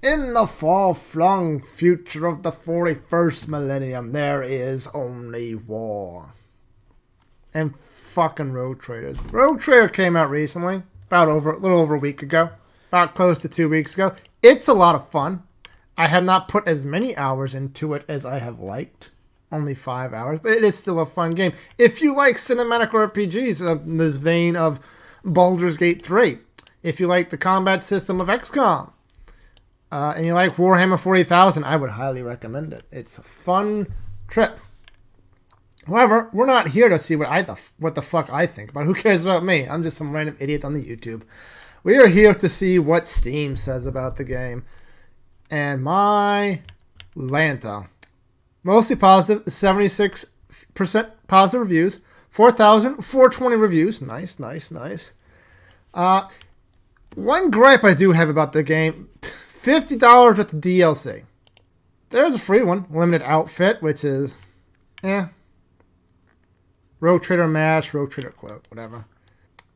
In the far-flung future of the 41st millennium, there is only war. And fucking Rogue Traders. Rogue Trader came out recently, a little over a week ago, about close to 2 weeks ago. It's a lot of fun. I have not put as many hours into it as I have liked. Only 5 hours, but it is still a fun game. If you like cinematic RPGs in this vein of Baldur's Gate 3, if you like the combat system of XCOM, and you like Warhammer 40,000, I would highly recommend it. It's a fun trip. However, we're not here to see what the fuck I think about. Who cares about me? I'm just some random idiot on the YouTube. We are here to see what Steam says about the game. And my Lanta. Mostly positive, 76% positive reviews. 4,420 reviews. Nice, nice, nice. One gripe I do have about the game, $50 with the DLC. There's a free one, limited outfit, which is, Rogue Trader Mash, Rogue Trader Cloak, whatever.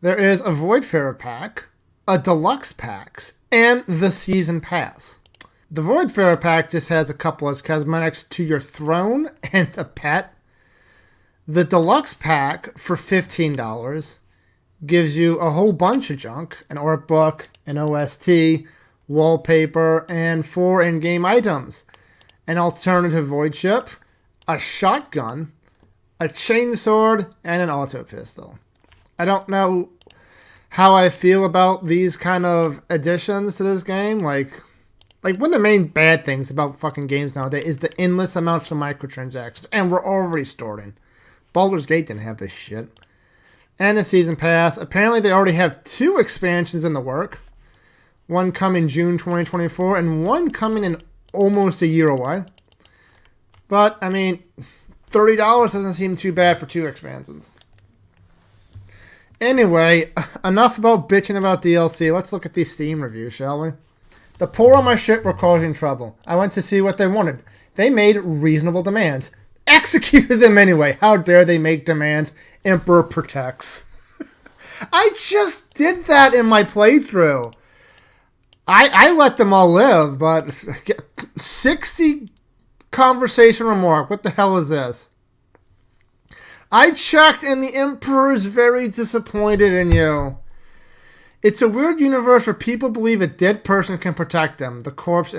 There is a Voidfarer pack, a Deluxe packs, and the Season Pass. The Voidfarer pack just has a couple of cosmetics to your throne and a pet. The Deluxe pack for $15 gives you a whole bunch of junk, an art book, an OST, wallpaper, and 4 in-game items. An alternative void ship, a shotgun, a chainsword, and an auto pistol. I don't know how I feel about these kind of additions to this game. Like one of the main bad things about fucking games nowadays is the endless amounts of microtransactions. And we're already starting. Baldur's Gate didn't have this shit. And the Season Pass. Apparently they already have 2 expansions in the work. One coming June 2024 and one coming in almost a year away. But, I mean, $30 doesn't seem too bad for 2 expansions. Anyway, enough about bitching about DLC. Let's look at these Steam reviews, shall we? The poor on my ship were causing trouble. I went to see what they wanted. They made reasonable demands. Executed them anyway. How dare they make demands? Emperor protects. I just did that in my playthrough. I let them all live, but 60 conversation remark. What the hell is this? I checked and the Emperor is very disappointed in you. It's a weird universe where people believe a dead person can protect them. The corpse...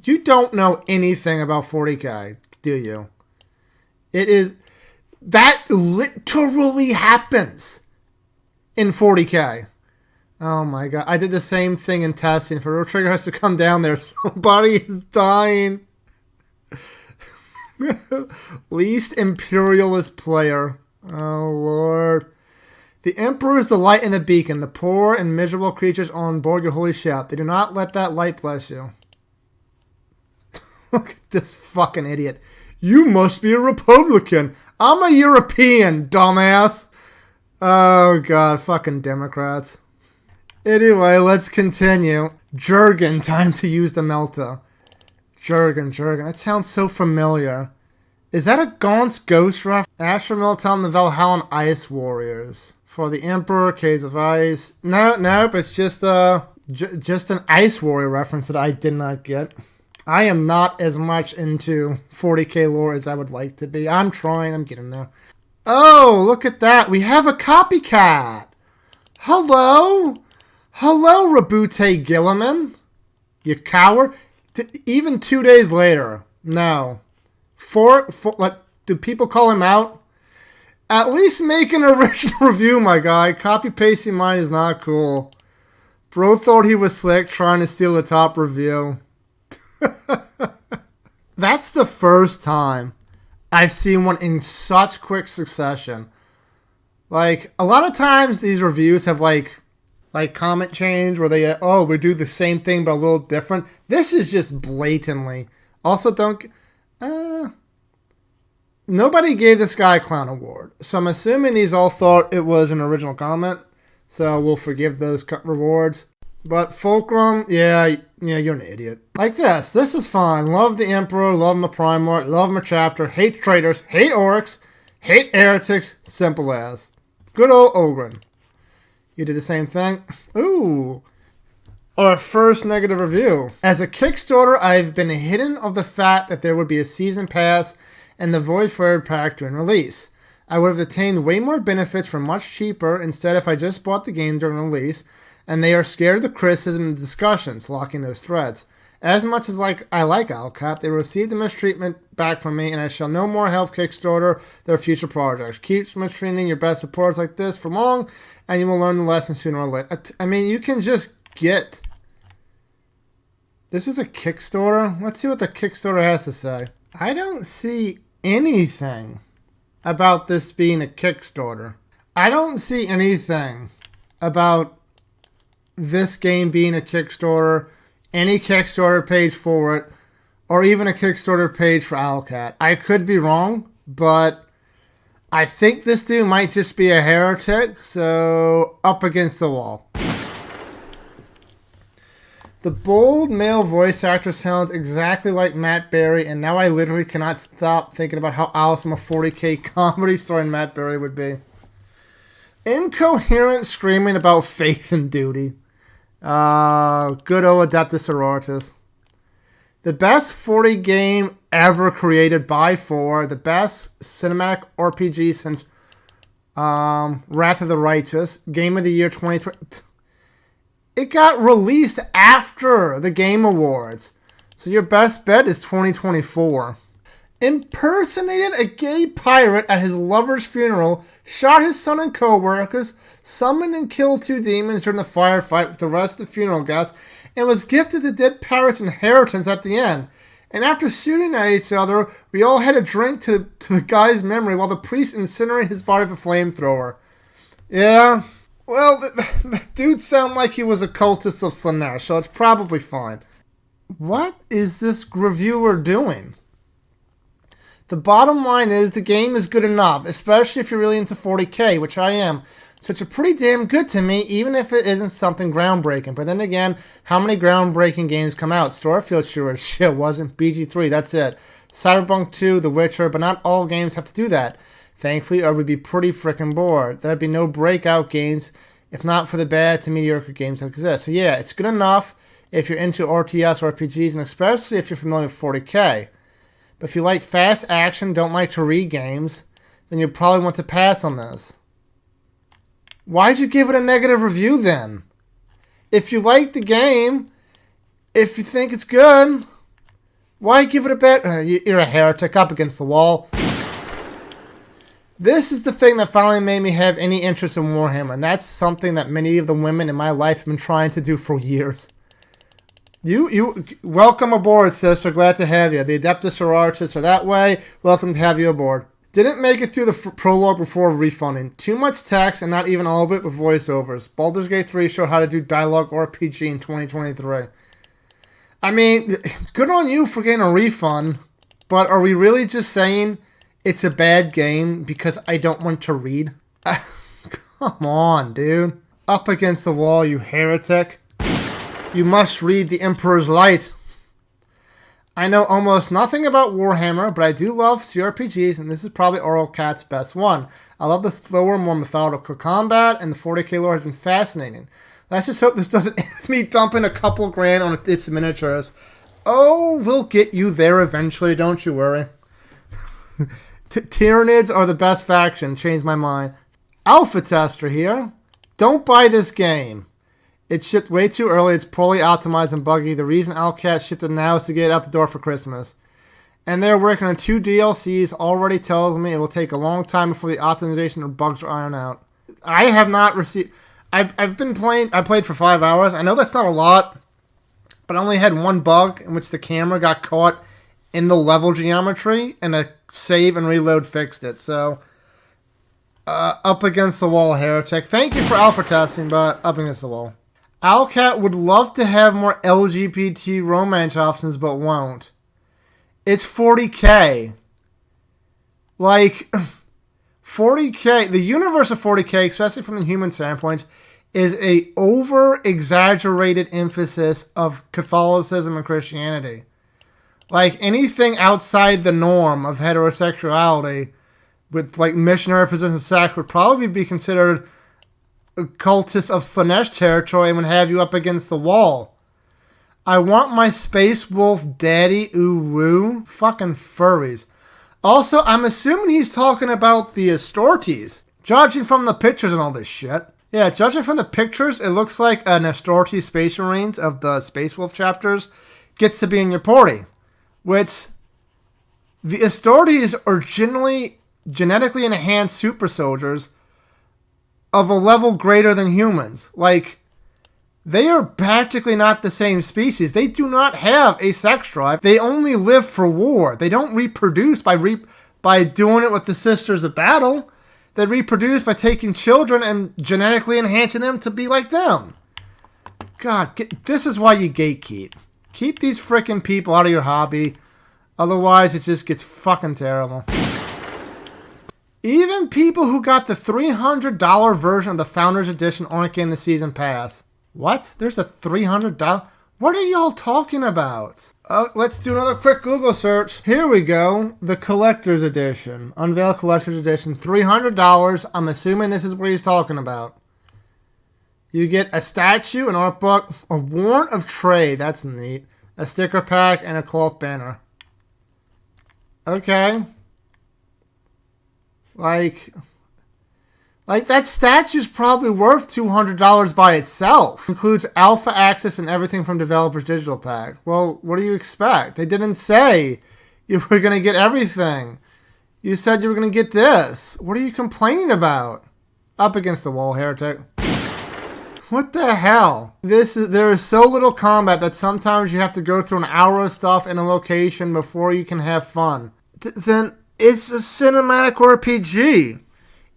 You don't know anything about 40k, do you? It is... That literally happens in 40k. Oh my god. I did the same thing in testing. If a road trigger has to come down there, somebody is dying. Least imperialist player. Oh lord. The Emperor is the light and the beacon. The poor and miserable creatures on board your holy ship. They do not let that light bless you. Look at this fucking idiot. You must be a Republican. I'm a European, dumbass. Oh god, fucking Democrats. Anyway, let's continue. Jurgen, time to use the Melta. Jurgen. That sounds so familiar. Is that a Gaunt's Ghost ref? Asher Milton, the Valhallan Ice Warriors. For the Emperor, Caves of Ice. Nope, it's just an Ice Warrior reference that I did not get. I am not as much into 40k lore as I would like to be. I'm trying, I'm getting there. Oh, look at that. We have a copycat. Hello, Rabute Gilliman. You coward. Even 2 days later. No. Do people call him out? At least make an original review, my guy. Copy-pasting mine is not cool. Bro thought he was slick trying to steal the top review. That's the first time I've seen one in such quick succession. Like, a lot of times these reviews have like comment change where they, we do the same thing but a little different. This is just blatantly. Also, nobody gave this guy a clown award. So I'm assuming these all thought it was an original comment. So we'll forgive those rewards. But Fulcrum, yeah, you're an idiot. Like this. This is fine. Love the Emperor, love my Primarch, love my Chapter, hate traitors, hate orcs, hate heretics, simple as. Good old Ogren. You did the same thing. Ooh. Our first negative review. As a Kickstarter, I've been hidden of the fact that there would be a season pass and the Void Fairy pack during release. I would have attained way more benefits for much cheaper instead if I just bought the game during release, and they are scared of the criticism and discussions, locking those threads. As much as I like Alcat, they received the mistreatment back from me, and I shall no more help Kickstarter their future projects. Keep mistreating your best supporters like this for long, and you will learn the lesson sooner or later. I mean, you can just get... This is a Kickstarter? Let's see what the Kickstarter has to say. I don't see anything about this being a Kickstarter. I don't see anything about this game being a Kickstarter, any Kickstarter page for it, or even a Kickstarter page for Owlcat. I could be wrong, but I think this dude might just be a heretic, so up against the wall. The bold male voice actor sounds exactly like Matt Berry, and now I literally cannot stop thinking about how awesome a 40K comedy starring Matt Berry would be. Incoherent screaming about faith and duty. Good old Adeptus Sororitas. The best 40 game ever created by 4. The best cinematic RPG since Wrath of the Righteous. Game of the Year 2020. It got released after the Game Awards. So your best bet is 2024. Impersonated a gay pirate at his lover's funeral, shot his son and co-workers, summoned and killed 2 demons during the firefight with the rest of the funeral guests, and was gifted the dead pirate's inheritance at the end. And after shooting at each other, we all had a drink to the guy's memory while the priest incinerated his body with a flamethrower. Yeah, well, the dude sounded like he was a cultist of Slaanesh, so it's probably fine. What is this reviewer doing? The bottom line is the game is good enough, especially if you're really into 40K, which I am. So it's pretty damn good to me, even if it isn't something groundbreaking. But then again, how many groundbreaking games come out? Starfield sure as shit wasn't. BG3, that's it. Cyberpunk 2, The Witcher, but not all games have to do that. Thankfully, or we'd be pretty frickin' bored. There'd be no breakout games, if not for the bad to mediocre games that exist. So yeah, it's good enough if you're into RTS or RPGs, and especially if you're familiar with 40K. But if you like fast action, don't like to read games, then you'll probably want to pass on this. Why'd you give it a negative review then? If you like the game, if you think it's good, why give it a bet? You're a heretic, up against the wall. This is the thing that finally made me have any interest in Warhammer, and that's something that many of the women in my life have been trying to do for years. You welcome aboard, sister. Glad to have you. The Adeptus Sororitas are that way. Welcome to have you aboard. Didn't make it through the prologue before refunding. Too much text and not even all of it with voiceovers. Baldur's Gate 3 showed how to do dialogue RPG in 2023. I mean, good on you for getting a refund, but are we really just saying it's a bad game because I don't want to read? Come on, dude. Up against the wall, you heretic. You must read The Emperor's Light. I know almost nothing about Warhammer, but I do love CRPGs, and this is probably Owlcat's best one. I love the slower, more methodical combat, and the 40K lore has been fascinating. Let's just hope this doesn't end with me dumping a couple grand on its miniatures. Oh, we'll get you there eventually, don't you worry. Tyranids are the best faction. Changed my mind. Alpha Tester here. Don't buy this game. It shipped way too early. It's poorly optimized and buggy. The reason Owlcat shipped it now is to get it out the door for Christmas. And they're working on 2 DLCs. Already tells me it will take a long time before the optimization or bugs are ironed out. I have not received... I've been playing... I played for 5 hours. I know that's not a lot, but I only had one bug in which the camera got caught in the level geometry, and a save and reload fixed it. So, up against the wall, heretic. Thank you for alpha testing, but up against the wall. Owlcat would love to have more LGBT romance options, but won't. It's 40K. Like, 40K, the universe of 40K, especially from the human standpoint, is a over-exaggerated emphasis of Catholicism and Christianity. Like, anything outside the norm of heterosexuality with, like, missionary positions of sex would probably be considered cultists of Slanesh territory and would have you up against the wall. I want my Space Wolf daddy, ooh woo. Fucking furries. Also, I'm assuming he's talking about the Astartes. Judging from the pictures and all this shit. Yeah, judging from the pictures, it looks like an Astartes Space Marines of the Space Wolf chapters gets to be in your party. Which, the Astartes are genetically enhanced super soldiers of a level greater than humans. Like, they are practically not the same species. They do not have a sex drive. They only live for war. They don't reproduce by doing it with the Sisters of Battle. They reproduce by taking children and genetically enhancing them to be like them. God, this is why you gatekeep. Keep these freaking people out of your hobby. Otherwise, it just gets fucking terrible. Even people who got the $300 version of the Founders Edition aren't getting the Season Pass. What? There's a $300? What are y'all talking about? Let's do another quick Google search. Here we go. The Collector's Edition. Unveil Collector's Edition. $300. I'm assuming this is what he's talking about. You get a statue, an art book, a warrant of trade. That's neat. A sticker pack, and a cloth banner. Okay. Like that statue's probably worth $200 by itself. Includes alpha access and everything from Developer's Digital Pack. Well, what do you expect? They didn't say you were going to get everything. You said you were going to get this. What are you complaining about? Up against the wall, Heretic. What the hell? There is so little combat that sometimes you have to go through an hour of stuff in a location before you can have fun. Then it's a cinematic RPG.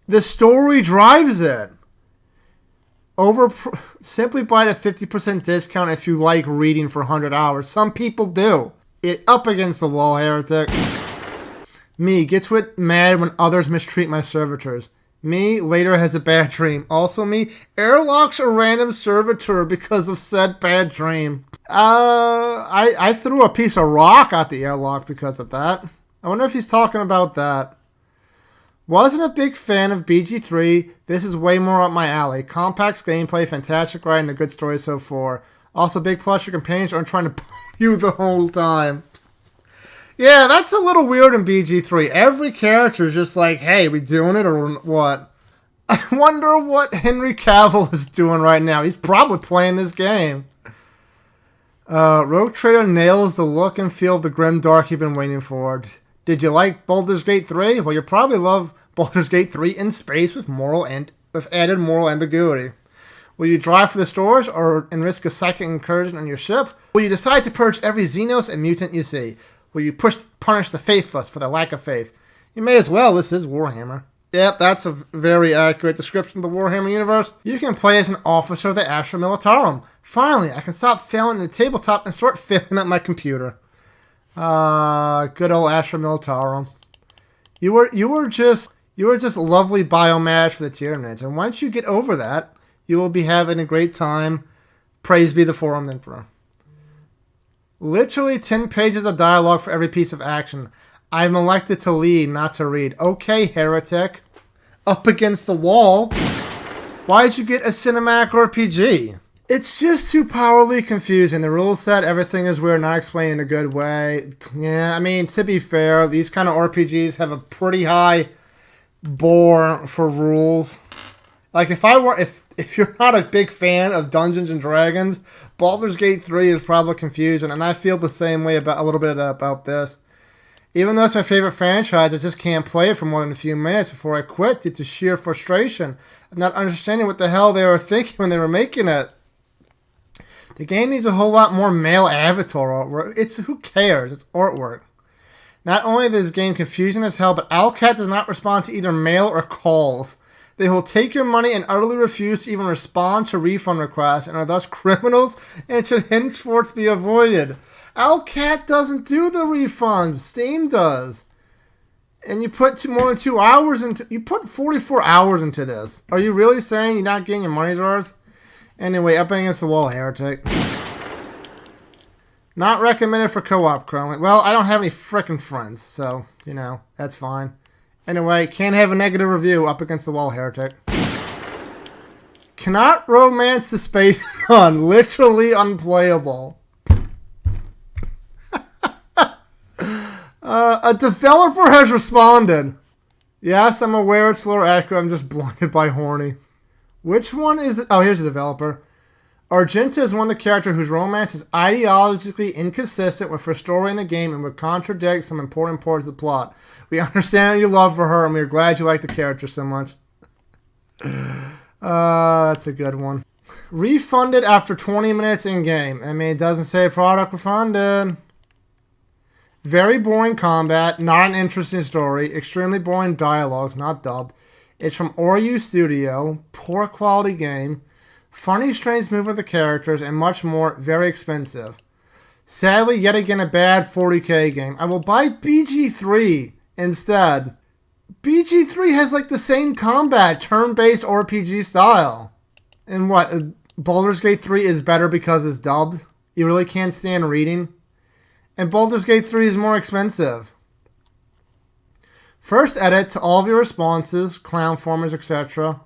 The story drives it. Simply buy the 50% discount if you like reading for 100 hours. Some people do. It up against the wall, Heretic. Me gets mad when others mistreat my servitors. Me later has a bad dream. Also me airlocks a random servitor because of said bad dream. I threw a piece of rock at the airlock because of that. I wonder if he's talking about that. Wasn't a big fan of BG3. This is way more up my alley. Complex gameplay, fantastic writing, a good story so far. Also, big plus your companions aren't trying to pull you the whole time. Yeah, that's a little weird in BG3. Every character is just like, hey, we doing it or what? I wonder what Henry Cavill is doing right now. He's probably playing this game. Rogue Trader nails the look and feel of the grim dark you've been waiting for. Did you like Baldur's Gate 3? Well, you probably love Baldur's Gate 3 in space with added moral ambiguity. Will you drive for the stores and risk a psychic incursion on your ship? Will you decide to purge every Xenos and mutant you see? Will you punish the faithless for their lack of faith? You may as well. This is Warhammer. Yep, that's a very accurate description of the Warhammer universe. You can play as an officer of the Astra Militarum. Finally, I can stop failing at the tabletop and start failing at my computer. Good old Astra Militarum. You were just lovely biomash for the Tyranids, and once you get over that, you will be having a great time. Praise be the Forum Emperor. Literally 10 pages of dialogue for every piece of action. I'm elected to lead, not to read. Okay, Heretic. Up against the wall. Why'd you get a cinematic RPG? It's just too powerfully confusing. The rule set, everything is weird, not explained in a good way. Yeah, I mean, to be fair, these kind of RPGs have a pretty high bore for rules. Like, if you're not a big fan of Dungeons and Dragons, Baldur's Gate 3 is probably confusing, and I feel the same way about this. Even though it's my favorite franchise, I just can't play it for more than a few minutes before I quit due to sheer frustration and not understanding what the hell they were thinking when they were making it. The game needs a whole lot more male avatar artwork. Who cares? It's artwork. Not only is this game confusing as hell, but Owlcat does not respond to either mail or calls. They will take your money and utterly refuse to even respond to refund requests and are thus criminals and should henceforth be avoided. Owlcat doesn't do the refunds. Steam does. And you put more than 2 hours you put 44 hours into this. Are you really saying you're not getting your money's worth? Anyway, up against the wall, Heretic. Not recommended for co-op currently. Well, I don't have any frickin' friends, so, that's fine. Anyway, can't have a negative review. Up against the wall, Heretic. Cannot romance the space nun. Literally unplayable. A developer has responded. Yes, I'm aware it's a little accurate. I'm just blinded by horny. Which one is it? Oh, here's the developer. Argenta is one of the characters whose romance is ideologically inconsistent with her story in the game and would contradict some important parts of the plot. We understand your love for her, and we are glad you like the character so much. That's a good one. Refunded after 20 minutes in-game. I mean, it doesn't say product refunded. Very boring combat, not an interesting story, extremely boring dialogues, not dubbed. It's from Oryu Studio, poor quality game, funny strange movement of the characters, and much more, very expensive. Sadly, yet again a bad 40k game. I will buy BG3 instead. BG3 has like the same combat, turn-based RPG style. And what, Baldur's Gate 3 is better because it's dubbed? You really can't stand reading? And Baldur's Gate 3 is more expensive. First edit to all of your responses, clown formers, etc.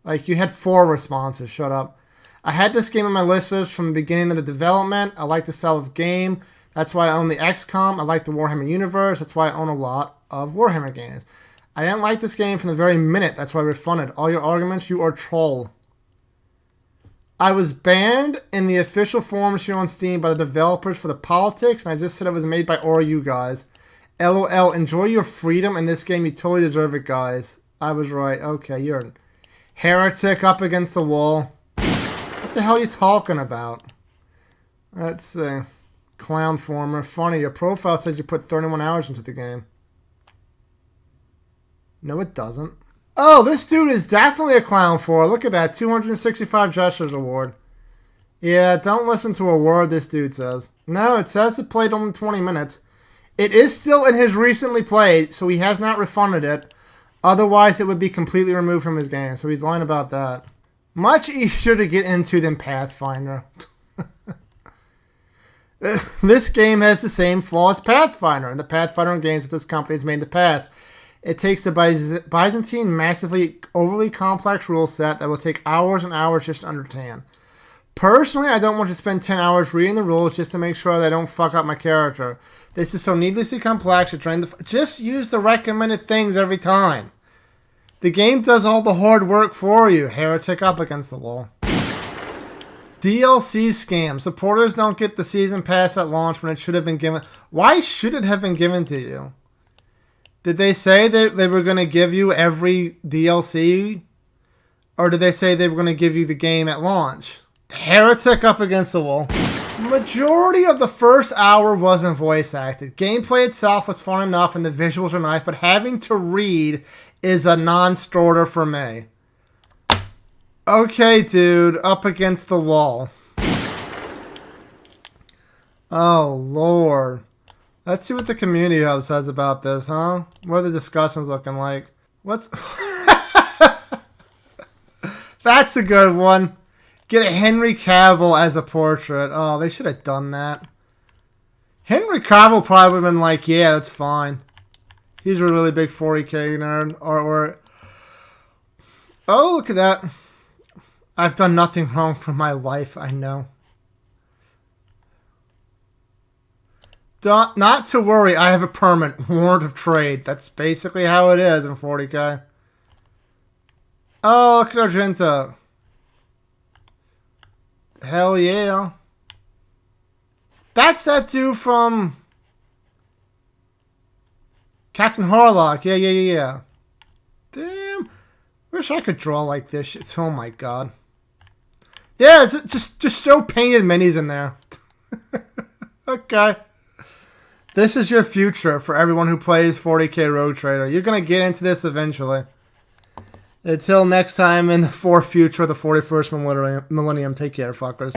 Like, you had 4 responses, shut up. I had this game on my list from the beginning of the development. I like the style of game. That's why I own the XCOM. I like the Warhammer universe. That's why I own a lot of Warhammer games. I didn't like this game from the very minute. That's why I refunded. All your arguments, you are troll. I was banned in the official forums here on Steam by the developers for the politics, and I just said it was made by you guys. LOL, enjoy your freedom in this game. You totally deserve it, guys. I was right. Okay, you're a heretic up against the wall. What the hell are you talking about? Let's see. Clown former. Funny, your profile says you put 31 hours into the game. No, it doesn't. Oh, this dude is definitely a clown for. Look at that. 265 Gestures Award. Yeah, don't listen to a word this dude says. No, it says it played only 20 minutes. It is still in his recently played, so he has not refunded it. Otherwise, it would be completely removed from his game. So he's lying about that. Much easier to get into than Pathfinder. This game has the same flaw as Pathfinder and the Pathfinder games that this company has made in the past. It takes the Byzantine, massively, overly complex rule set that will take hours and hours just to understand. Personally, I don't want to spend 10 hours reading the rules just to make sure that I don't fuck up my character. This is so needlessly complex. Just use the recommended things every time. The game does all the hard work for you. Heretic up against the wall. DLC scam. Supporters don't get the season pass at launch when it should have been given. Why should it have been given to you? Did they say that they were going to give you every DLC? Or did they say they were going to give you the game at launch? Heretic up against the wall. Majority of the first hour wasn't voice acted. Gameplay itself was fun enough and the visuals are nice, but having to read is a non-starter for me. Okay, dude. Up against the wall. Oh, Lord. Let's see what the community hub says about this, huh? What are the discussions looking like? What's... That's a good one. Get a Henry Cavill as a portrait. Oh, they should have done that. Henry Cavill probably would have been like, yeah, that's fine. He's a really big 40k nerd. Or... Oh, look at that. I've done nothing wrong for my life, I know. Not to worry, I have a permit. Warrant of trade. That's basically how it is in 40k. Oh, look at Argenta. Hell yeah. That's that dude from Captain Harlock. Yeah. Damn. Wish I could draw like this shit. Oh my god. Yeah, just so painted minis in there. Okay. This is your future for everyone who plays 40k Rogue Trader. You're going to get into this eventually. Until next time in the future of the 41st millennium, take care, fuckers.